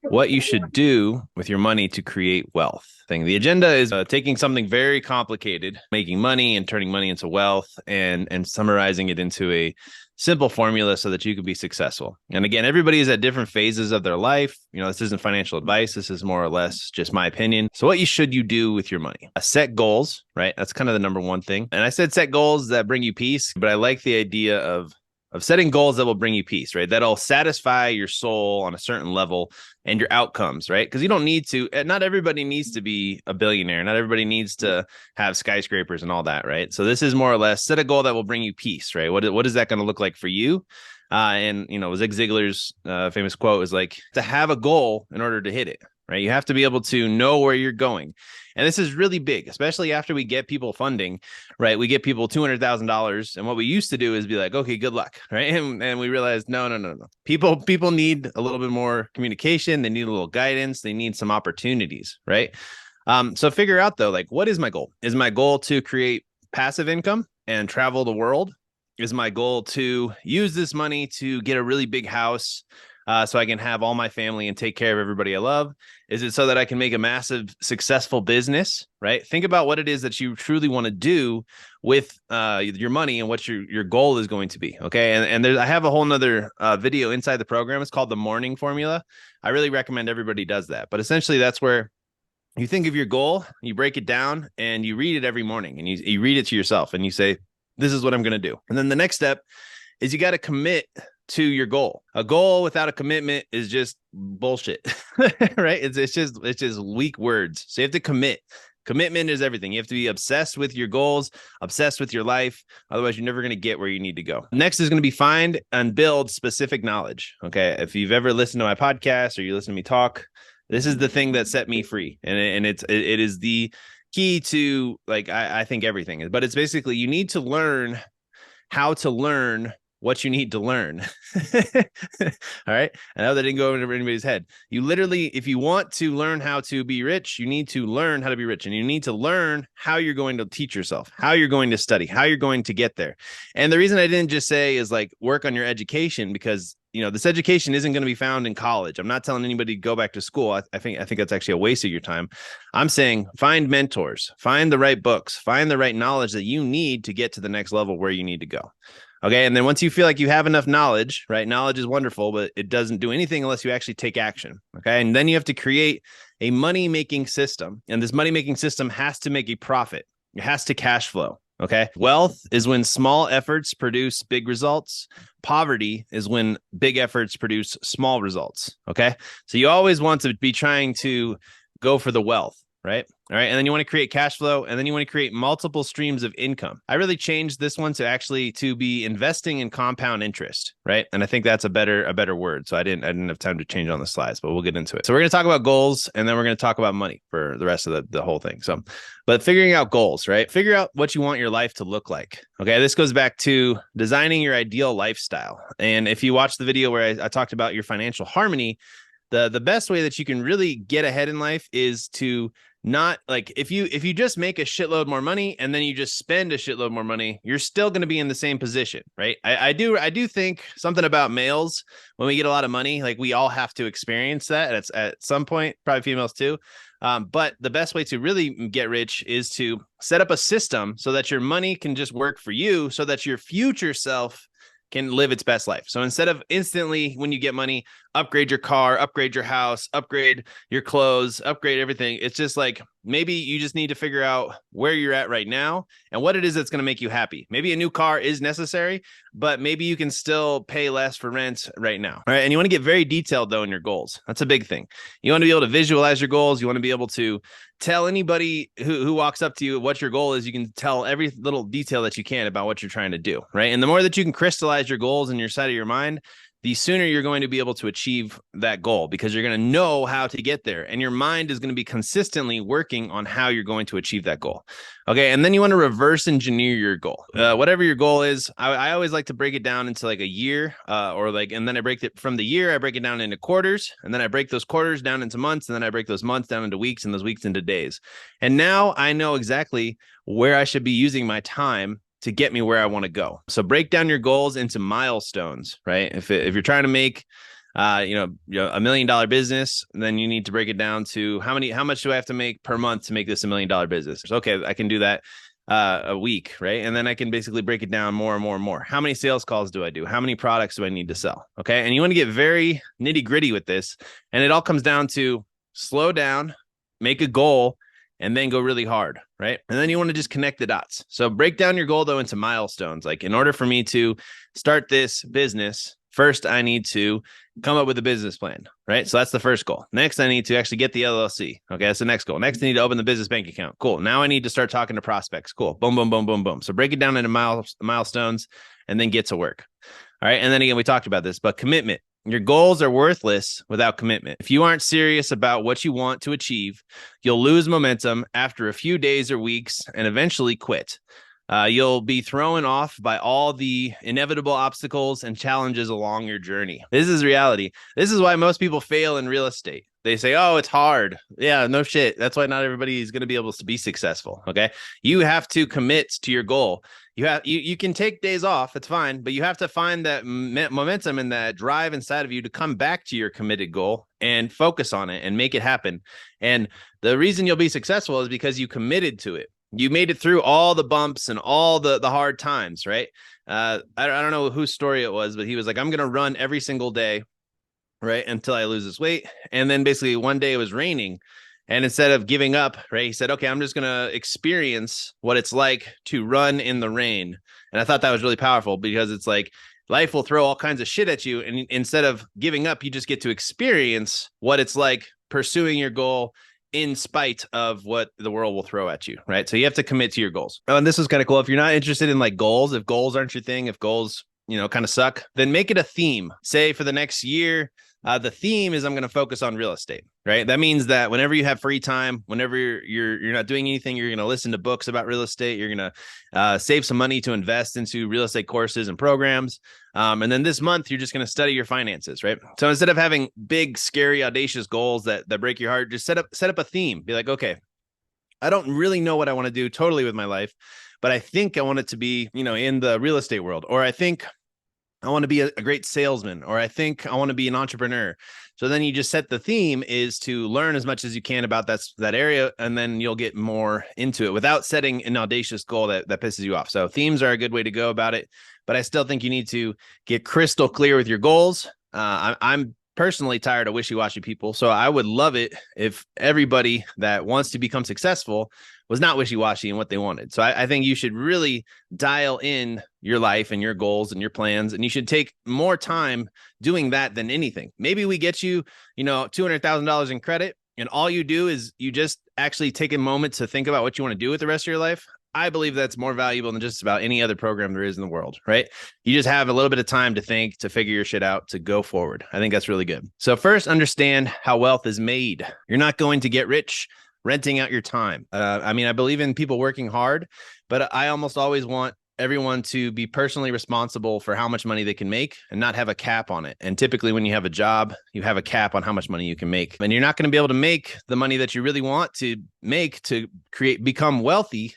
what you should do with your money to create wealth. The agenda is taking something very complicated, making money and turning money into wealth, and summarizing it into a simple formula so that you can be successful. And again, everybody is at different phases of their life. This isn't financial advice. This is more or less just my opinion. So what should you do with your money? Set goals, right? That's kind of the number one thing. And I said set goals that bring you peace, but I like the idea of setting goals that will bring you peace, right? That'll satisfy your soul on a certain level and your outcomes, right? Because you don't need to, not everybody needs to be a billionaire. Not everybody needs to have skyscrapers and all that, right? So this is more or less set a goal that will bring you peace, right? What is that going to look like for you? And Zig Ziglar's famous quote is like, to have a goal in order to hit it, right? You have to be able to know where you're going. And this is really big, especially after we get people funding, right? We get people $200,000. And what we used to do is be like, okay, good luck, right? And we realized, no. People need a little bit more communication. They need a little guidance. They need some opportunities, right? So figure out though, like, what is my goal? Is my goal to create passive income and travel the world? Is my goal to use this money to get a really big house so I can have all my family and take care of everybody I love? Is it so that I can make a massive, successful business, right? Think about what it is that you truly want to do with your money and what your goal is going to be, okay? And I have a whole nother video inside the program. It's called the Morning Formula. I really recommend everybody does that. But essentially, that's where you think of your goal, you break it down, and you read it every morning. And you read it to yourself, and you say, this is what I'm going to do. And then the next step is you got to commit to your goal. A goal without a commitment is just bullshit, right? It's just weak words. So you have to commit. Commitment is everything. You have to be obsessed with your goals, obsessed with your life. Otherwise, you're never going to get where you need to go. Next is going to be find and build specific knowledge. Okay. If you've ever listened to my podcast or you listen to me talk, this is the thing that set me free. And it is the key to, like, I think everything, but it's basically you need to learn how to learn what you need to learn. All right. I know that didn't go over anybody's head. You literally, if you want to learn how to be rich, you need to learn how to be rich, and you need to learn how you're going to teach yourself, how you're going to study, how you're going to get there. And the reason I didn't just say is like work on your education, because this education isn't going to be found in college. I'm not telling anybody to go back to school. I think that's actually a waste of your time. I'm saying find mentors, find the right books, find the right knowledge that you need to get to the next level where you need to go. Okay. And then once you feel like you have enough knowledge, right? Knowledge is wonderful, but it doesn't do anything unless you actually take action. Okay. And then you have to create a money-making system. And this money-making system has to make a profit. It has to cash flow. Okay. Wealth is when small efforts produce big results. Poverty is when big efforts produce small results. Okay. So you always want to be trying to go for the wealth. Right. All right. And then you want to create cash flow, and then you want to create multiple streams of income. I really changed this one to be investing in compound interest. Right. And I think that's a better word. So I didn't have time to change on the slides, but we'll get into it. So we're going to talk about goals, and then we're going to talk about money for the rest of the whole thing. So, but figuring out goals, right? Figure out what you want your life to look like. Okay. This goes back to designing your ideal lifestyle. And if you watch the video where I talked about your financial harmony, the best way that you can really get ahead in life is to not, like, if you just make a shitload more money and then you just spend a shitload more money, you're still going to be in the same position, right? I do think something about males, when we get a lot of money, like, we all have to experience that at some point, probably females too. But the best way to really get rich is to set up a system so that your money can just work for you, so that your future self can live its best life. So instead of instantly, when you get money, upgrade your car, upgrade your house, upgrade your clothes, upgrade everything, it's just like, maybe you just need to figure out where you're at right now and what it is that's going to make you happy. Maybe a new car is necessary, but maybe you can still pay less for rent right now. All right. And you want to get very detailed though in your goals. That's a big thing. You want to be able to visualize your goals. You want to be able to tell anybody who walks up to you what your goal is. You can tell every little detail that you can about what you're trying to do. Right. And the more that you can crystallize your goals in your side of your mind, the sooner you're going to be able to achieve that goal, because you're going to know how to get there, and your mind is going to be consistently working on how you're going to achieve that goal. Okay. And then you want to reverse engineer your goal. Whatever your goal is, I always like to break it down into like a year, and then I break it from the year, I break it down into quarters, and then I break those quarters down into months, and then I break those months down into weeks, and those weeks into days. And now I know exactly where I should be using my time to get me where I want to go. So break down your goals into milestones, right? If you're trying to make $1 million business, then you need to break it down to how much do I have to make per month to make this $1 million business? Okay, I can do that a week, right? And then I can basically break it down more and more and more. How many sales calls do I do? How many products do I need to sell? Okay. And you want to get very nitty gritty with this. And it all comes down to slow down, make a goal, and then go really hard, right? And then you want to just connect the dots. So break down your goal though into milestones. Like in order for me to start this business, first I need to come up with a business plan, right? So that's the first goal. Next, I need to actually get the LLC. Okay, that's the next goal. Next, I need to open the business bank account. Cool. Now I need to start talking to prospects. Cool. Boom, boom, boom, boom, boom. So break it down into milestones and then get to work. All right. And then again, we talked about this, but commitment. Your goals are worthless without commitment. If you aren't serious about what you want to achieve, you'll lose momentum after a few days or weeks and eventually quit. You'll be thrown off by all the inevitable obstacles and challenges along your journey. This is reality. This is why most people fail in real estate. They say, oh, it's hard. Yeah, no shit. That's why not everybody is going to be able to be successful. Okay. You have to commit to your goal. You can take days off. It's fine, but you have to find that momentum and that drive inside of you to come back to your committed goal and focus on it and make it happen. And the reason you'll be successful is because you committed to it. You made it through all the bumps and all the hard times, right? I don't know whose story it was, but he was like, I'm going to run every single day, right, until I lose this weight. And then basically one day it was raining. And instead of giving up, right, he said, okay, I'm just going to experience what it's like to run in the rain. And I thought that was really powerful because it's like life will throw all kinds of shit at you. And instead of giving up, you just get to experience what it's like pursuing your goal in spite of what the world will throw at you, right? So you have to commit to your goals. Oh, and this was kind of cool. If you're not interested in like goals, if goals aren't your thing, if goals, kind of suck, then make it a theme. Say for the next year, the theme is I'm going to focus on real estate, right? That means that whenever you have free time, whenever you're not doing anything, you're going to listen to books about real estate. You're going to save some money to invest into real estate courses and programs. And then this month, you're just going to study your finances, right? So instead of having big, scary, audacious goals that break your heart, just set up a theme. Be like, okay, I don't really know what I want to do totally with my life, but I think I want it to be, in the real estate world, or I think I want to be a great salesman, or I think I want to be an entrepreneur. So then you just set the theme is to learn as much as you can about that area, and then you'll get more into it without setting an audacious goal that pisses you off. So themes are a good way to go about it, but I still think you need to get crystal clear with your goals. I'm personally tired of wishy-washy people, so I would love it if everybody that wants to become successful was not wishy-washy in what they wanted. So I think you should really dial in your life and your goals and your plans, and you should take more time doing that than anything. Maybe we get you, $200,000 in credit, and all you do is you just actually take a moment to think about what you want to do with the rest of your life. I believe that's more valuable than just about any other program there is in the world, right? You just have a little bit of time to think, to figure your shit out, to go forward. I think that's really good. So first, understand how wealth is made. You're not going to get rich renting out your time. I believe in people working hard, but I almost always want everyone to be personally responsible for how much money they can make and not have a cap on it. And typically when you have a job, you have a cap on how much money you can make. And you're not going to be able to make the money that you really want to make to become wealthy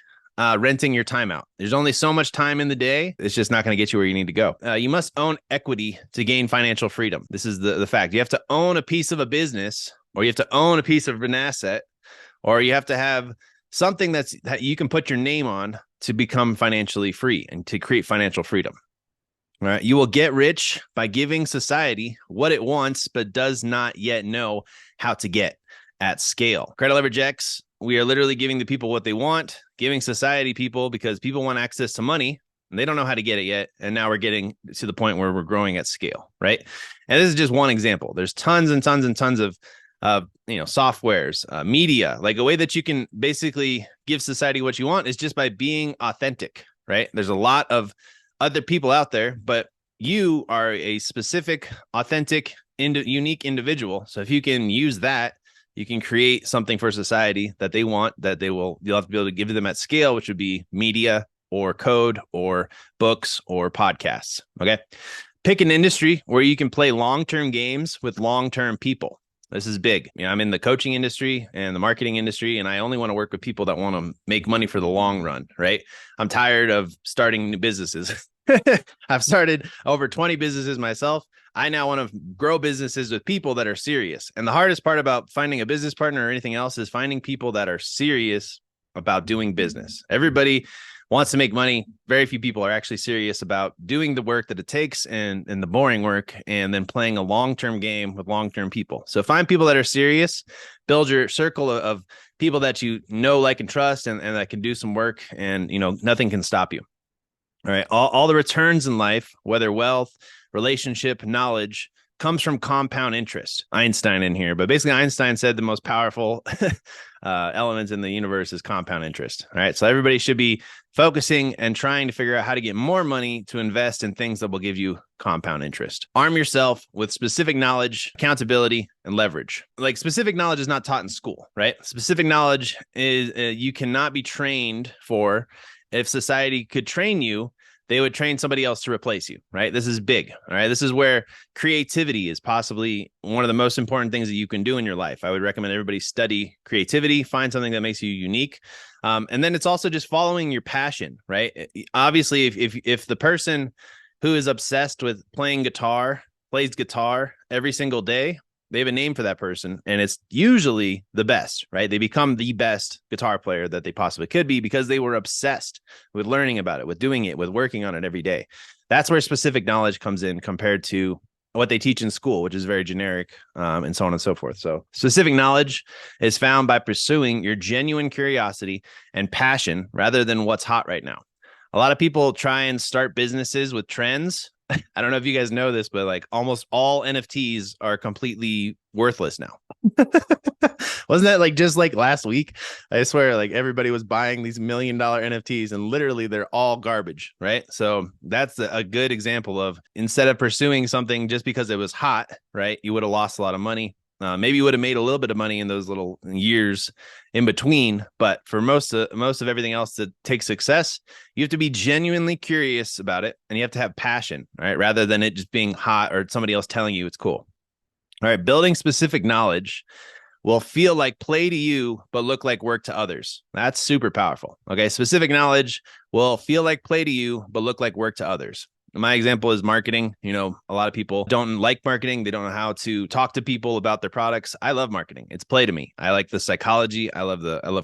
renting your time out. There's only so much time in the day. It's just not going to get you where you need to go. You must own equity to gain financial freedom. This is the fact. You have to own a piece of a business, or you have to own a piece of an asset, or you have to have something that you can put your name on to become financially free and to create financial freedom. All right. You will get rich by giving society what it wants, but does not yet know how to get at scale. Credit Leverage X, we are literally giving the people what they want, giving society people because people want access to money and they don't know how to get it yet. And now we're getting to the point where we're growing at scale, right? And this is just one example. There's tons and tons and tons of softwares, media, like a way that you can basically give society what you want is just by being authentic, right? There's a lot of other people out there, but you are a specific, authentic, unique individual. So if you can use that, you can create something for society that they want, that you'll have to be able to give them at scale, which would be media or code or books or podcasts. Okay. Pick an industry where you can play long-term games with long-term people. This is big. I'm in the coaching industry and the marketing industry, and I only want to work with people that want to make money for the long run, right? I'm tired of starting new businesses. I've started over 20 businesses myself. I now want to grow businesses with people that are serious. And the hardest part about finding a business partner or anything else is finding people that are serious about doing business. Everybody wants to make money. Very few people are actually serious about doing the work that it takes and the boring work, and then playing a long-term game with long-term people. So find people that are serious, build your circle of people that you know, like, and trust, and that can do some work, and nothing can stop you. All right. All the returns in life, whether wealth, relationship, knowledge, comes from compound interest. Einstein in here, but basically Einstein said the most powerful elements in the universe is compound interest. All right. So everybody should be focusing and trying to figure out how to get more money to invest in things that will give you compound interest. Arm yourself with specific knowledge, accountability, and leverage. Like, specific knowledge is not taught in school, right? Specific knowledge is you cannot be trained for. If society could train you, they would train somebody else to replace you, right? This is big, all right? This is where creativity is possibly one of the most important things that you can do in your life. I would recommend everybody study creativity, find something that makes you unique. And then it's also just following your passion, right? Obviously, if the person who is obsessed with playing guitar plays guitar every single day, they have a name for that person, and it's usually the best, right? They become the best guitar player that they possibly could be because they were obsessed with learning about it, with doing it, with working on it every day. That's where specific knowledge comes in compared to what they teach in school, which is very generic, and so on and so forth. So specific knowledge is found by pursuing your genuine curiosity and passion rather than what's hot right now. A lot of people try and start businesses with trends. I don't know if you guys know this, but like almost all NFTs are completely worthless now. Wasn't that like just like last week? I swear, like everybody was buying these $1 million NFTs and literally they're all garbage, right? So that's a good example of, instead of pursuing something just because it was hot, right, you would have lost a lot of money. Maybe you would have made a little bit of money in those little years in between, but for most of everything else to take success, you have to be genuinely curious about it, and you have to have passion, right? Rather than it just being hot or somebody else telling you it's cool. All right, building specific knowledge will feel like play to you, but look like work to others. That's super powerful. Okay, specific knowledge will feel like play to you, but look like work to others. My example is marketing. A lot of people don't like marketing. They don't know how to talk to people about their products. I love marketing. It's play to me. I like the psychology. I love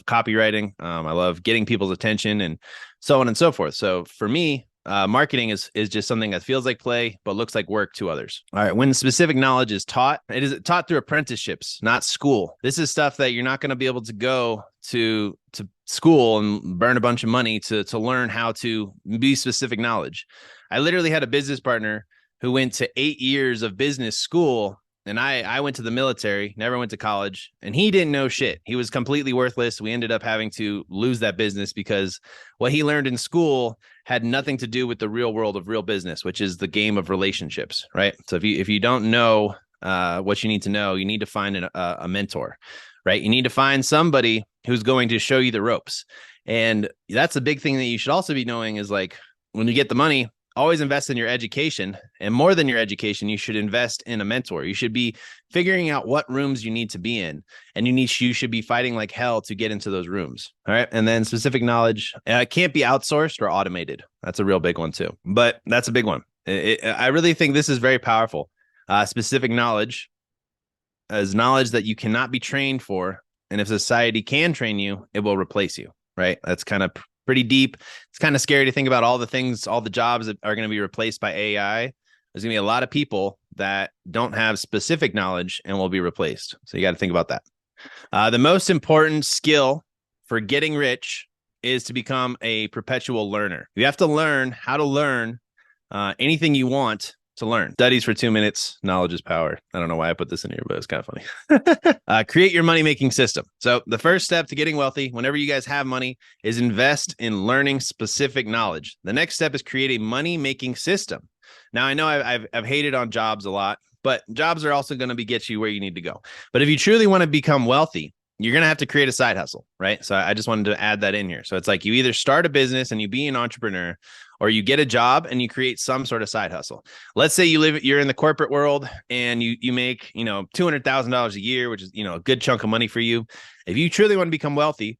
copywriting. I love getting people's attention and so on and so forth. So for me, marketing is just something that feels like play, but looks like work to others. All right. When specific knowledge is taught, it is taught through apprenticeships, not school. This is stuff that you're not going to be able to go to school and burn a bunch of money to learn how to be specific knowledge. I literally had a business partner who went to 8 years of business school, and I went to the military, never went to college, and he didn't know shit. He was completely worthless. We ended up having to lose that business because what he learned in school had nothing to do with the real world of real business, which is the game of relationships, right? So if you don't know what you need to know, you need to find a mentor, right? You need to find somebody who's going to show you the ropes. And that's a big thing that you should also be knowing is, like, when you get the money, always invest in your education, and more than your education, you should invest in a mentor. You should be figuring out what rooms you need to be in, and you should be fighting like hell to get into those rooms. All right. And then specific knowledge can't be outsourced or automated. That's a real big one too, but that's a big one. I really think this is very powerful. Specific knowledge is knowledge that you cannot be trained for. And if society can train you, it will replace you, right? That's kind of pretty deep. It's kind of scary to think about all the jobs that are going to be replaced by AI. There's going to be a lot of people that don't have specific knowledge and will be replaced. So you got to think about that. The most important skill for getting rich is to become a perpetual learner. You have to learn how to learn anything you want to learn. Studies for 2 minutes. Knowledge is power. I don't know why I put this in here, but it's kind of funny. Create your money-making system. So the first step to getting wealthy, whenever you guys have money, is invest in learning specific knowledge. The next step is create a money-making system. Now, I know I've hated on jobs a lot, but jobs are also going to get you where you need to go. But if you truly want to become wealthy, you're going to have to create a side hustle, right? So I just wanted to add that in here. So it's like you either start a business and you be an entrepreneur, or you get a job and you create some sort of side hustle. Let's say you're in the corporate world and you make, $200,000 a year, which is, a good chunk of money for you. If you truly want to become wealthy,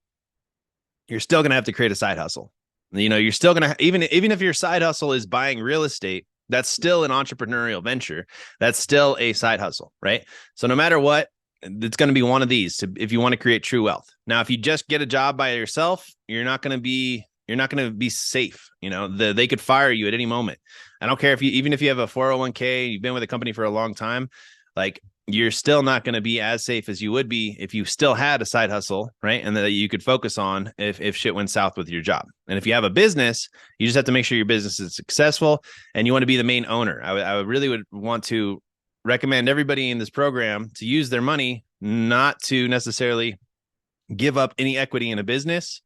you're still going to have to create a side hustle. You're still going to, even if your side hustle is buying real estate, that's still an entrepreneurial venture. That's still a side hustle, right? So no matter what, it's going to be one of these if you want to create true wealth. Now, if you just get a job by yourself, you're not going to be safe. They could fire you at any moment. I don't care even if you have a 401k, you've been with a company for a long time, like you're still not going to be as safe as you would be if you still had a side hustle, right? And that you could focus on if shit went south with your job. And if you have a business, you just have to make sure your business is successful and you want to be the main owner. I really would want to recommend everybody in this program to use their money, not to necessarily give up any equity in a business,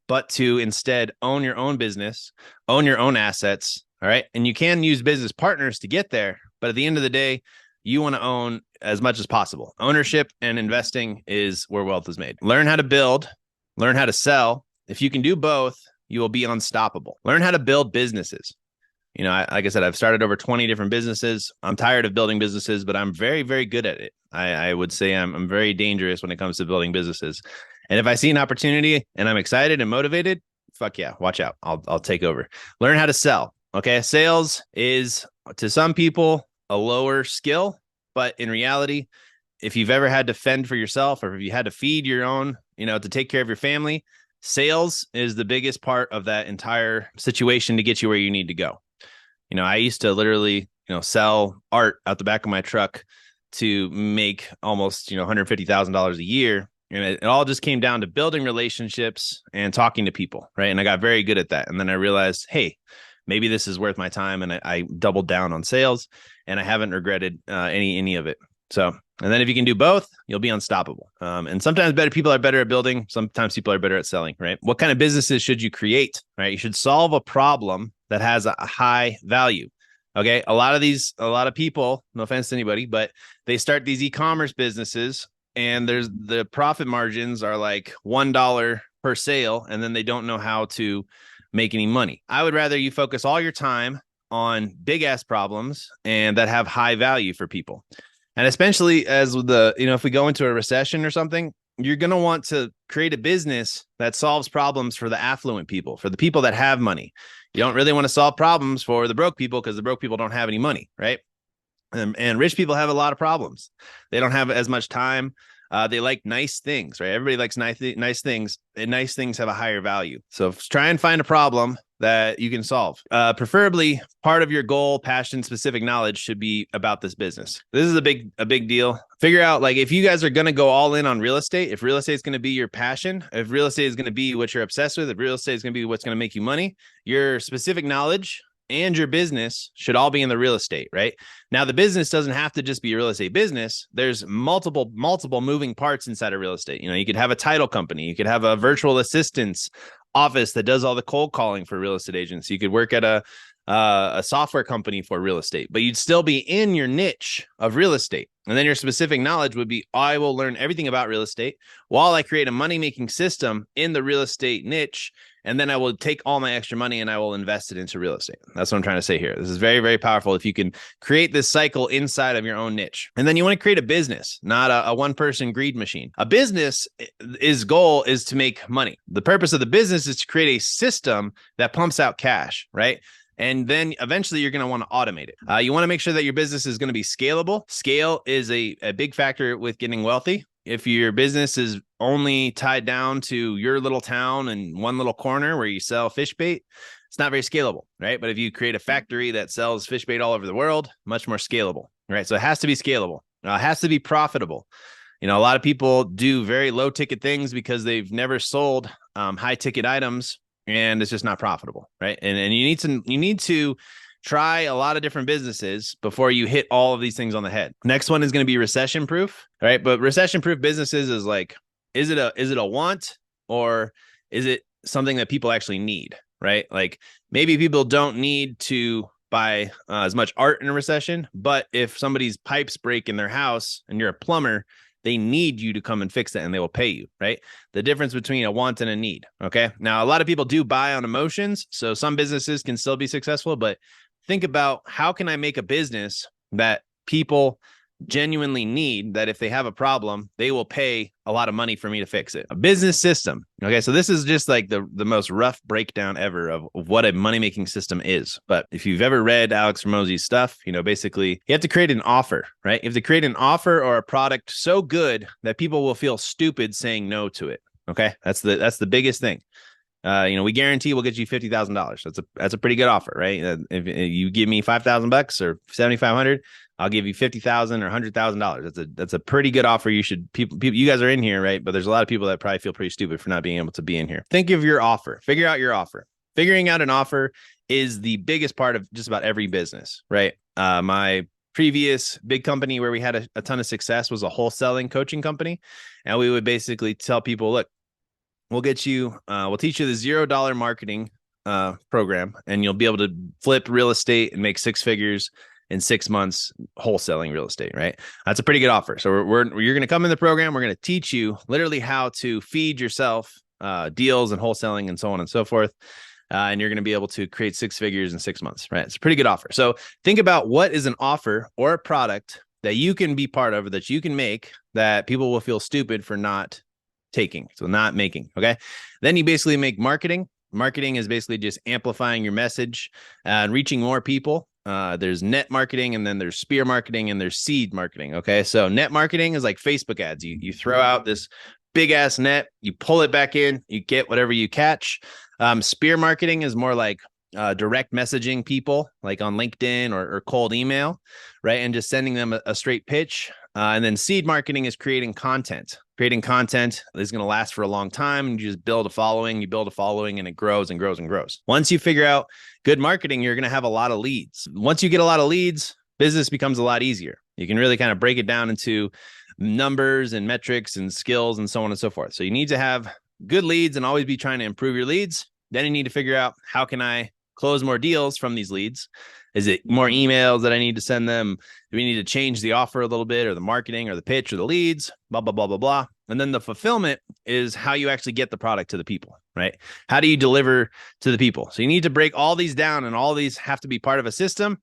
but to instead own your own business, own your own assets. All right. And you can use business partners to get there. But at the end of the day, you want to own as much as possible. Ownership and investing is where wealth is made. Learn how to build, learn how to sell. If you can do both, you will be unstoppable. Learn how to build businesses. Like I said, I've started over 20 different businesses. I'm tired of building businesses, but I'm very, very good at it. I would say I'm very dangerous when it comes to building businesses. And if I see an opportunity and I'm excited and motivated, fuck yeah, watch out. I'll take over. Learn how to sell. Okay. Sales is, to some people, a lower skill, but in reality, if you've ever had to fend for yourself or if you had to feed your own, to take care of your family, sales is the biggest part of that entire situation to get you where you need to go. I used to literally, sell art out the back of my truck to make almost, $150,000 a year. And it all just came down to building relationships and talking to people. Right. And I got very good at that. And then I realized, hey, maybe this is worth my time. And I doubled down on sales and I haven't regretted any of it. So, and then if you can do both, you'll be unstoppable. And sometimes people are better at building. Sometimes people are better at selling, right? What kind of businesses should you create, right? You should solve a problem that has a high value. Okay. A lot of people, no offense to anybody, but they start these e-commerce businesses and the profit margins are like $1 per sale. And then they don't know how to make any money. I would rather you focus all your time on big ass problems and that have high value for people. And especially as with if we go into a recession or something, you're going to want to create a business that solves problems for the affluent people, for the people that have money. You don't really want to solve problems for the broke people because the broke people don't have any money, right? And rich people have a lot of problems. They don't have as much time. They like nice things, right? Everybody likes nice things, and nice things have a higher value. So try and find a problem that you can solve. Preferably, part of your goal, passion, specific knowledge should be about this business. This is a big deal. Figure out, like, if you guys are going to go all in on real estate, if real estate is going to be your passion, if real estate is going to be what you're obsessed with, if real estate is going to be what's going to make you money, your specific knowledge and your business should all be in the real estate, right? Now, the business doesn't have to just be a real estate business. There's multiple moving parts inside of real estate. You could have a title company. You could have a virtual assistance office that does all the cold calling for real estate agents. You could work at a software company for real estate, but you'd still be in your niche of real estate. And then your specific knowledge would be, I will learn everything about real estate while I create a money-making system in the real estate niche. And then I will take all my extra money and I will invest it into real estate. That's what I'm trying to say here. This is very, very powerful if you can create this cycle inside of your own niche. And then you want to create a business, not a one-person greed machine. A business, goal is to make money. The purpose of the business is to create a system that pumps out cash, right? And then eventually you're going to want to automate it. You want to make sure that your business is going to be scalable. Scale is a big factor with getting wealthy. If your business is only tied down to your little town and one little corner where you sell fish bait, it's not very scalable, right? But if you create a factory that sells fish bait all over the world, much more scalable, right? So it has to be scalable. It has to be profitable. A lot of people do very low ticket things because they've never sold high ticket items, and it's just not profitable, right? And you need to try a lot of different businesses before you hit all of these things on the head. Next one is going to be recession proof, right? But recession proof businesses is like, is it a want or is it something that people actually need, right? Like maybe people don't need to buy as much art in a recession, but if somebody's pipes break in their house and you're a plumber, they need you to come and fix it and they will pay you, right? The difference between a want and a need, okay? Now, a lot of people do buy on emotions, so some businesses can still be successful, but think about, how can I make a business that people genuinely need, that if they have a problem, they will pay a lot of money for me to fix it. A business system. Okay. So this is just like the most rough breakdown ever of what a money-making system is. But if you've ever read Alex Hormozi's stuff, basically you have to create an offer, right? You have to create an offer or a product so good that people will feel stupid saying no to it. Okay. That's the biggest thing. We guarantee we'll get you $50,000. That's a pretty good offer, right? If you give me $5,000 or $7,500, I'll give you $50,000 or $100,000. That's a pretty good offer. People, you guys are in here, right? But there's a lot of people that probably feel pretty stupid for not being able to be in here. Think of your offer. Figure out your offer. Figuring out an offer is the biggest part of just about every business, right? My previous big company where we had a ton of success was a wholesaling coaching company, and we would basically tell people, look, we'll teach you the $0 marketing program, and you'll be able to flip real estate and make six figures in 6 months wholesaling real estate, right? That's a pretty good offer. So you're going to come in the program. We're going to teach you literally how to feed yourself deals and wholesaling and so on and so forth. And you're going to be able to create 6 figures in 6 months, right? It's a pretty good offer. So think about what is an offer or a product that you can be part of, or that you can make, that people will feel stupid for not taking, so not making. Okay. Then you basically make marketing. Marketing is basically just amplifying your message and reaching more people. There's net marketing, and then there's spear marketing, and there's seed marketing. Okay. So net marketing is like Facebook ads. You throw out this big ass net, you pull it back in, you get whatever you catch. Spear marketing is more like direct messaging people, like on LinkedIn or cold email, right? And just sending them a straight pitch. And then seed marketing is creating content. Creating content is going to last for a long time. And you just build a following, and it grows and grows and grows. Once you figure out good marketing, you're going to have a lot of leads. Once you get a lot of leads, business becomes a lot easier. You can really kind of break it down into numbers and metrics and skills and so on and so forth. So you need to have good leads and always be trying to improve your leads. Then you need to figure out, how can I close more deals from these leads? Is it more emails that I need to send them? Do we need to change the offer a little bit, or the marketing, or the pitch, or the leads, blah, blah, blah, blah, blah. And then the fulfillment is how you actually get the product to the people, right? How do you deliver to the people? So you need to break all these down, and all these have to be part of a system.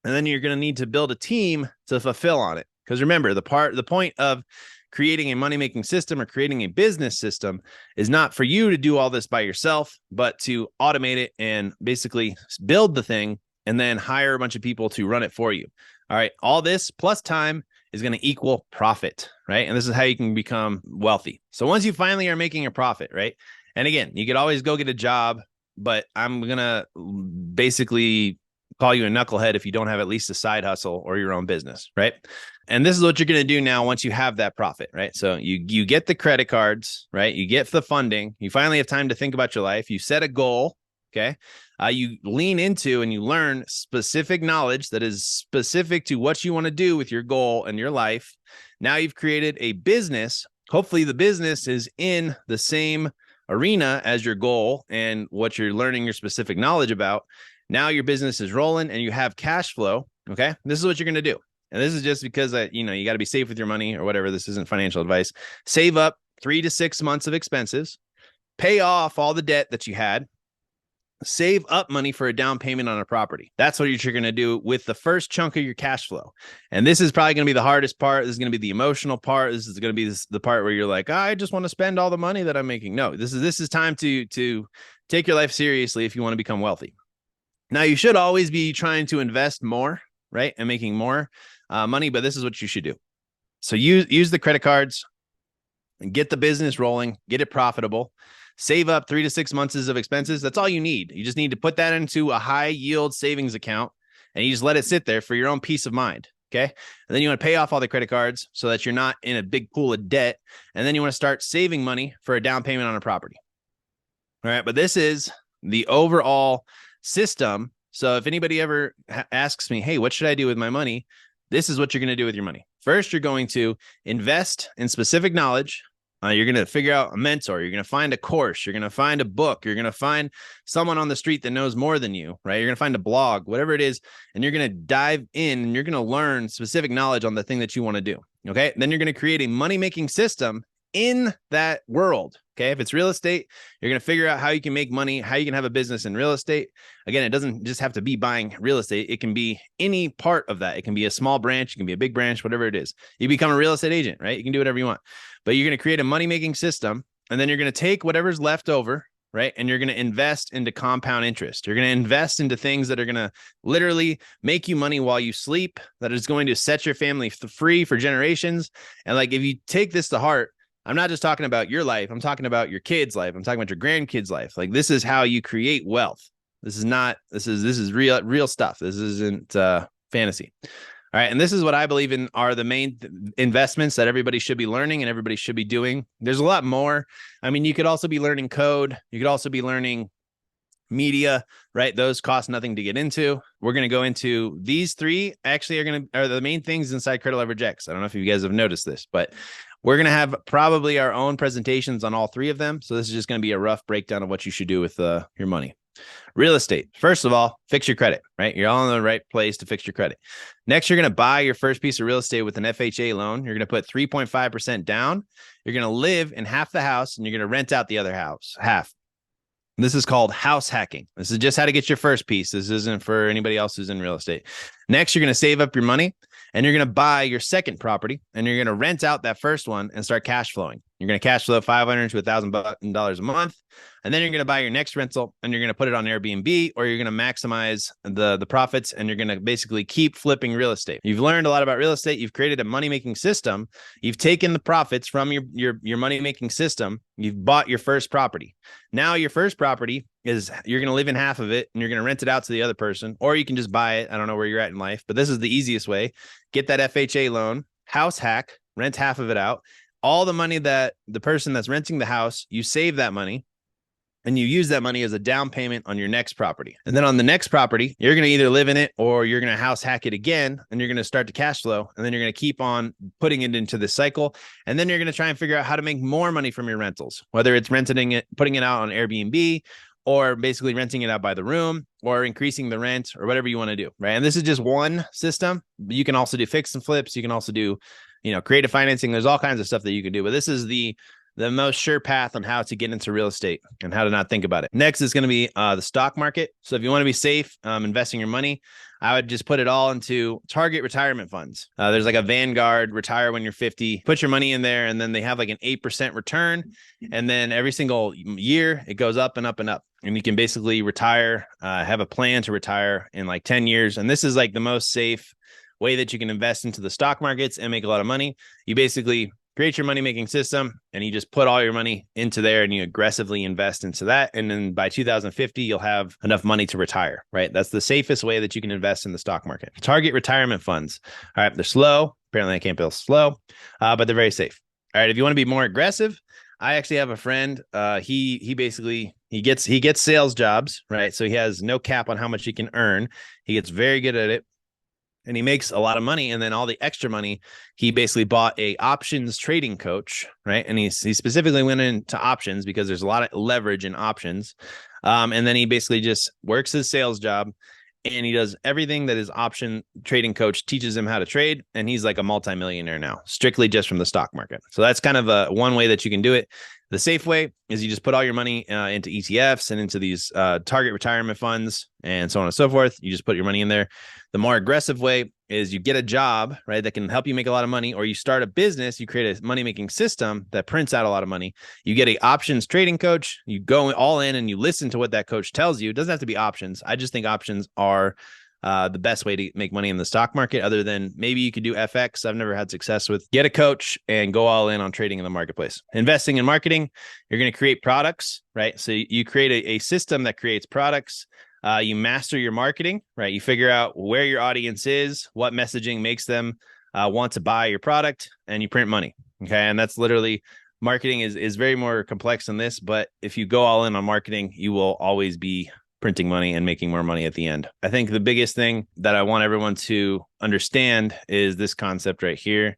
And then you're going to need to build a team to fulfill on it. Because remember, the point of creating a money-making system or creating a business system is not for you to do all this by yourself, but to automate it and basically build the thing and then hire a bunch of people to run it for you. All right. All this plus time is going to equal profit, right? And this is how you can become wealthy. So once you finally are making a profit, right? And again, you could always go get a job, but I'm going to basically call you a knucklehead if you don't have at least a side hustle or your own business, right? And this is what you're going to do now once you have that profit, right? So you get the credit cards, right? You get the funding. You finally have time to think about your life. You set a goal, okay? You lean into and you learn specific knowledge that is specific to what you want to do with your goal and your life. Now you've created a business. Hopefully the business is in the same arena as your goal and what you're learning your specific knowledge about. Now your business is rolling and you have cash flow. Okay. This is what you're going to do. And this is just because you got to be safe with your money or whatever. This isn't financial advice. Save up 3 to 6 months of expenses, pay off all the debt that you had, save up money for a down payment on a property. That's what you're going to do with the first chunk of your cash flow. And this is probably going to be the hardest part. This is going to be the emotional part. This is going to be the part where you're like, I just want to spend all the money that I'm making. No, this is time to take your life seriously if you want to become wealthy. Now, you should always be trying to invest more, right? And making more money, but this is what you should do. So use the credit cards and get the business rolling, get it profitable. Save up 3 to 6 months of expenses. That's all you need. You just need to put that into a high yield savings account, and you just let it sit there for your own peace of mind. Okay. And then you want to pay off all the credit cards so that you're not in a big pool of debt. And then you want to start saving money for a down payment on a property. All right. But this is the overall system. So if anybody ever asks me, hey, what should I do with my money? This is what you're going to do with your money. First, you're going to invest in specific knowledge. You're going to figure out a mentor. You're going to find a course. You're going to find a book. You're going to find someone on the street that knows more than you, right? You're going to find a blog, whatever it is, and you're going to dive in and you're going to learn specific knowledge on the thing that you want to do. Okay. Then you're going to create a money-making system in that world. Okay. If it's real estate, you're going to figure out how you can make money, how you can have a business in real estate. Again, it doesn't just have to be buying real estate. It can be any part of that. It can be a small branch. It can be a big branch, whatever it is. You become a real estate agent, right? You can do whatever you want, but you're going to create a money-making system. And then you're going to take whatever's left over, right? And you're going to invest into compound interest. You're going to invest into things that are going to literally make you money while you sleep, that is going to set your family free for generations. And like, if you take this to heart, I'm not just talking about your life. I'm talking about your kids' life. I'm talking about your grandkids' life. Like, this is how you create wealth. This is real stuff. This isn't fantasy. All right. And this is what I believe in are the main investments that everybody should be learning and everybody should be doing. There's a lot more. I mean, you could also be learning code. You could also be learning media, right? Those cost nothing to get into. We're going to go into these three actually are the main things inside Credit Leverage X. I don't know if you guys have noticed this, but we're going to have probably our own presentations on all three of them. So this is just going to be a rough breakdown of what you should do with your money. Real estate. First of all, fix your credit, right? You're all in the right place to fix your credit. Next, you're going to buy your first piece of real estate with an FHA loan. You're going to put 3.5% down. You're going to live in half the house and you're going to rent out the other half. This is called house hacking. This is just how to get your first piece. This isn't for anybody else who's in real estate. Next, you're going to save up your money and you're going to buy your second property and you're going to rent out that first one and start cash flowing. You're going to cash flow $500 to $1,000 a month. And then you're going to buy your next rental and you're going to put it on Airbnb, or you're going to maximize the profits and you're going to basically keep flipping real estate. You've learned a lot about real estate. You've created a money-making system. You've taken the profits from your money-making system. You've bought your first property. Now your first property is you're going to live in half of it and you're going to rent it out to the other person, or you can just buy it. I don't know where you're at in life, but this is the easiest way. Get that FHA loan, house hack, rent half of it out. All the money that the person that's renting the house, you save that money and you use that money as a down payment on your next property. And then on the next property, you're going to either live in it or you're going to house hack it again, and you're going to start to cash flow. And then you're going to keep on putting it into this cycle. And then you're going to try and figure out how to make more money from your rentals, whether it's renting it, putting it out on Airbnb, or basically renting it out by the room, or increasing the rent, or whatever you want to do, right? And this is just one system. But you can also do fix and flips. You can also do, creative financing. There's all kinds of stuff that you can do. But this is the most sure path on how to get into real estate and how to not think about it. Next is going to be the stock market. So if you want to be safe investing your money, I would just put it all into target retirement funds. There's like a Vanguard retire when you're 50, put your money in there, and then they have like an 8% return. And then every single year it goes up and up and up. And you can basically retire, have a plan to retire in like 10 years. And this is like the most safe way that you can invest into the stock markets and make a lot of money. You basically create your money-making system and you just put all your money into there and you aggressively invest into that. And then by 2050, you'll have enough money to retire, right? That's the safest way that you can invest in the stock market. Target retirement funds. All right. They're slow. Apparently I can't build slow, but they're very safe. All right. If you want to be more aggressive, I actually have a friend. He basically gets sales jobs, right? So he has no cap on how much he can earn. He gets very good at it. And he makes a lot of money. And then all the extra money, he basically bought a options trading coach, right? And he specifically went into options because there's a lot of leverage in options. And then he basically just works his sales job and he does everything that his option trading coach teaches him how to trade. And he's like a multimillionaire now, strictly just from the stock market. So that's kind of one way that you can do it. The safe way is you just put all your money into ETFs and into these target retirement funds and so on and so forth. You just put your money in there. The more aggressive way is you get a job, right, that can help you make a lot of money, or you start a business, you create a money-making system that prints out a lot of money. You get a options trading coach, you go all in and you listen to what that coach tells you. It doesn't have to be options. I just think options are the best way to make money in the stock market, other than maybe you could do FX. I've never had success with. Get a coach and go all in on trading in the marketplace. Investing in marketing, you're going to create products, right? So you create a system that creates products. You master your marketing, right? You figure out where your audience is, what messaging makes them want to buy your product, and you print money. Okay. And that's literally, marketing is very more complex than this, but if you go all in on marketing, you will always be printing money and making more money at the end. I think the biggest thing that I want everyone to understand is this concept right here.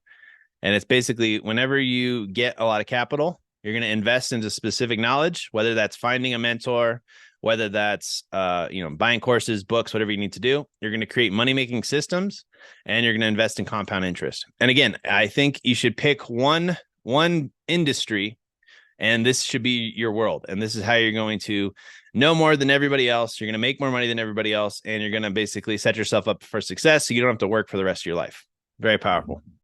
And it's basically, whenever you get a lot of capital, you're going to invest into specific knowledge, whether that's finding a mentor, whether that's buying courses, books, whatever you need to do. You're going to create money-making systems and you're going to invest in compound interest. And again, I think you should pick one one industry, and this should be your world. And this is how you're going to know more than everybody else. You're going to make more money than everybody else. And you're going to basically set yourself up for success so you don't have to work for the rest of your life. Very powerful.